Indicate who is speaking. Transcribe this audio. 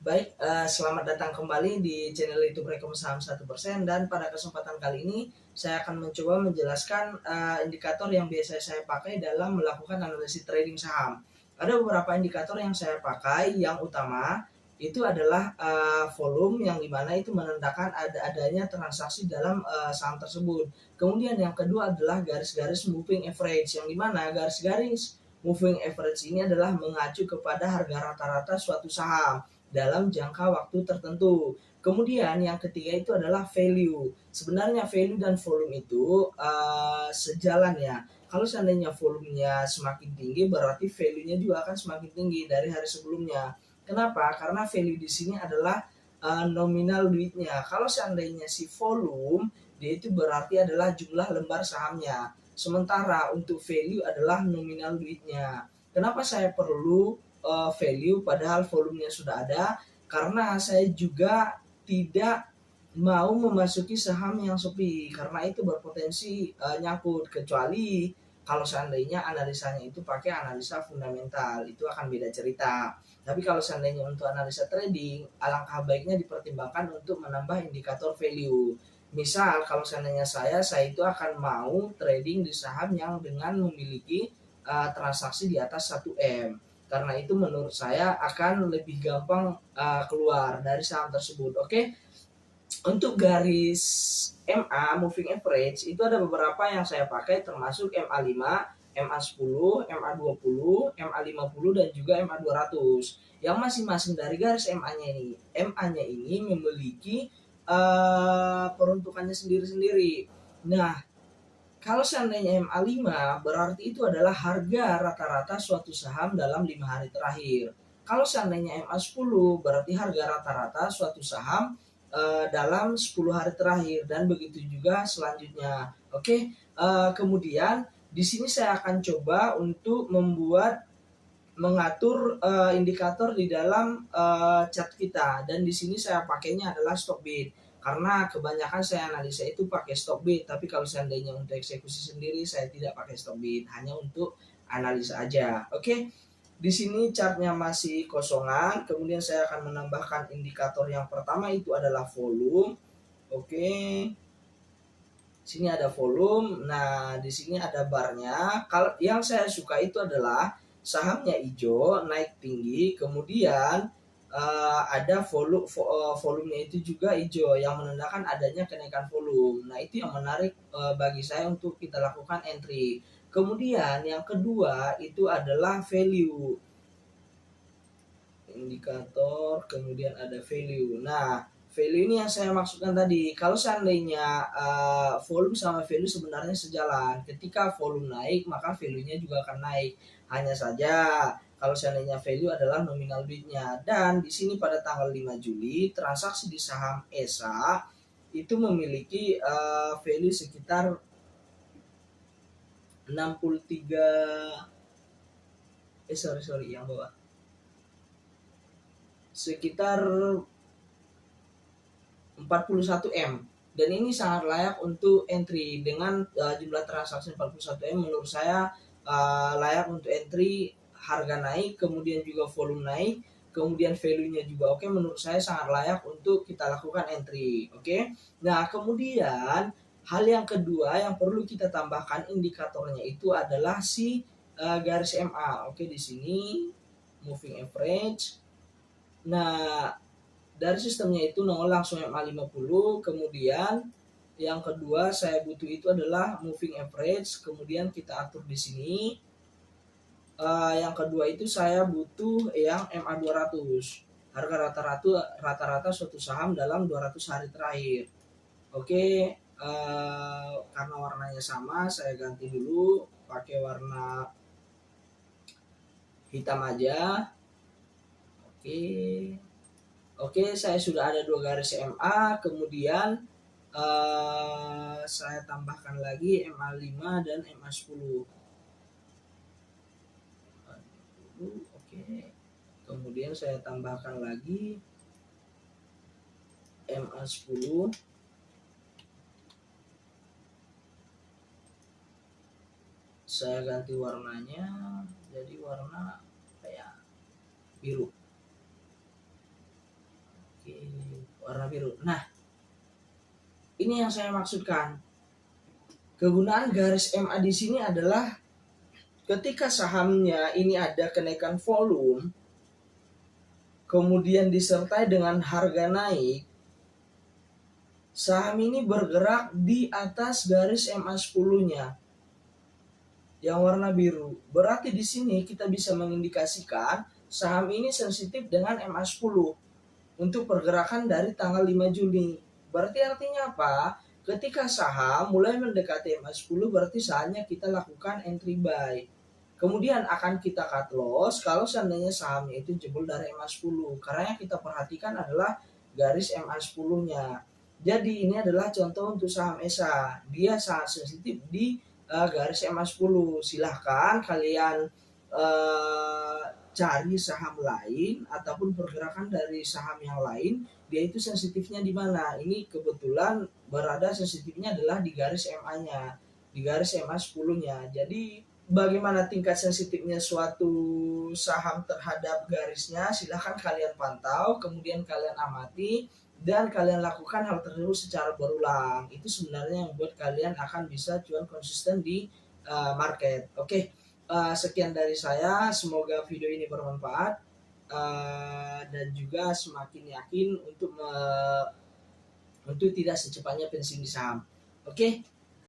Speaker 1: Baik, selamat datang kembali di channel YouTube Rekom Saham 1%, dan pada kesempatan kali ini saya akan mencoba menjelaskan indikator yang biasa saya pakai dalam melakukan analisis trading saham. Ada beberapa indikator yang saya pakai. Yang utama itu adalah volume, yang dimana itu menandakan adanya transaksi dalam saham tersebut. Kemudian yang kedua adalah garis-garis moving average, yang dimana garis-garis moving average ini adalah mengacu kepada harga rata-rata suatu saham dalam jangka waktu tertentu. Kemudian yang ketiga itu adalah value. Sebenarnya value dan volume itu sejalan ya. Kalau seandainya volumenya semakin tinggi, berarti value-nya juga akan semakin tinggi dari hari sebelumnya. Kenapa? Karena value di sini adalah nominal duitnya. Kalau seandainya si volume, dia itu berarti adalah jumlah lembar sahamnya. Sementara untuk value adalah nominal duitnya. Kenapa saya perlu value padahal volumenya sudah ada? Karena saya juga tidak mau memasuki saham yang sepi, karena itu berpotensi nyangkut, kecuali kalau seandainya analisanya itu pakai analisa fundamental, itu akan beda cerita. Tapi kalau seandainya untuk analisa trading, alangkah baiknya dipertimbangkan untuk menambah indikator value. Misal kalau seandainya saya itu akan mau trading di saham yang dengan memiliki transaksi di atas 1M. Karena itu menurut saya akan lebih gampang keluar dari saham tersebut. Oke. Untuk garis MA moving average itu ada beberapa yang saya pakai, termasuk MA5, MA10, MA20, MA50, dan juga MA200. Yang masing-masing dari garis MA-nya ini memiliki peruntukannya sendiri-sendiri. Nah, kalau seandainya MA5 berarti itu adalah harga rata-rata suatu saham dalam 5 hari terakhir. Kalau seandainya MA10 berarti harga rata-rata suatu saham dalam 10 hari terakhir, dan begitu juga selanjutnya. Oke, kemudian di sini saya akan coba untuk mengatur indikator di dalam chart kita, dan di sini saya pakainya adalah stock bid. Karena kebanyakan saya analisa itu pakai stock bid, tapi kalau seandainya untuk eksekusi sendiri saya tidak pakai stock bid, hanya untuk analisa aja. Oke. Di sini chartnya masih kosongan, kemudian saya akan menambahkan indikator yang pertama itu adalah volume. Oke. Sini ada volume. Nah, di sini ada barnya. Kalau yang saya suka itu adalah sahamnya hijau, naik tinggi, kemudian ada volumenya itu juga hijau, yang menandakan adanya kenaikan volume. Nah, itu yang menarik bagi saya untuk kita lakukan entry. Kemudian yang kedua itu adalah value. Indikator, kemudian ada value. Nah, value ini yang saya maksudkan tadi. Kalau seandainya volume sama value sebenarnya sejalan. Ketika volume naik, maka value-nya juga akan naik. Hanya saja kalau seandainya value adalah nominal duitnya. Dan di sini pada tanggal 5 Juli, transaksi di saham ESA itu memiliki value sekitar 63 yang bawah. Sekitar 41M, dan ini sangat layak untuk entry. Dengan jumlah transaksi 41M, menurut saya layak untuk entry. Harga naik, kemudian juga volume naik, kemudian value-nya juga oke, menurut saya sangat layak untuk kita lakukan entry. Oke. Nah, kemudian hal yang kedua yang perlu kita tambahkan indikatornya itu adalah si garis MA. Oke, di sini moving average. Nah, dari sistemnya itu nongol langsung MA50. Kemudian yang kedua saya butuh itu adalah moving average, kemudian kita atur di sini. Yang kedua itu saya butuh yang MA200, harga rata-rata suatu saham dalam 200 hari terakhir. Oke, karena warnanya sama, saya ganti dulu pakai warna hitam aja. Oke, saya sudah ada 2 garis MA, kemudian saya tambahkan lagi MA5 dan MA10. Oke. Kemudian saya tambahkan lagi MA10. Saya ganti warnanya jadi warna kayak biru. warna biru. Nah, ini yang saya maksudkan. Kegunaan garis MA di sini adalah ketika sahamnya ini ada kenaikan volume, kemudian disertai dengan harga naik, saham ini bergerak di atas garis MA 10-nya yang warna biru. Berarti di sini kita bisa mengindikasikan saham ini sensitif dengan MA 10 untuk pergerakan dari tanggal 5 Juni. Berarti artinya apa? Ketika saham mulai mendekati MA 10 berarti saatnya kita lakukan entry buy. Kemudian akan kita cut loss kalau seandainya sahamnya itu jebol dari MA 10. Karena yang kita perhatikan adalah garis MA 10-nya. Jadi ini adalah contoh untuk saham ESA. Dia sangat sensitif di garis MA 10. Silahkan kalian cari saham lain ataupun pergerakan dari saham yang lain, dia itu sensitifnya di mana. Ini kebetulan berada sensitifnya adalah di garis MA-nya, di garis MA 10-nya. Jadi bagaimana tingkat sensitifnya suatu saham terhadap garisnya, silahkan kalian pantau, kemudian kalian amati, dan kalian lakukan hal tersebut secara berulang. Itu sebenarnya yang membuat kalian akan bisa cuan konsisten di market. Oke. Sekian dari saya, semoga video ini bermanfaat dan juga semakin yakin untuk tidak secepatnya pensiun di saham. Oke,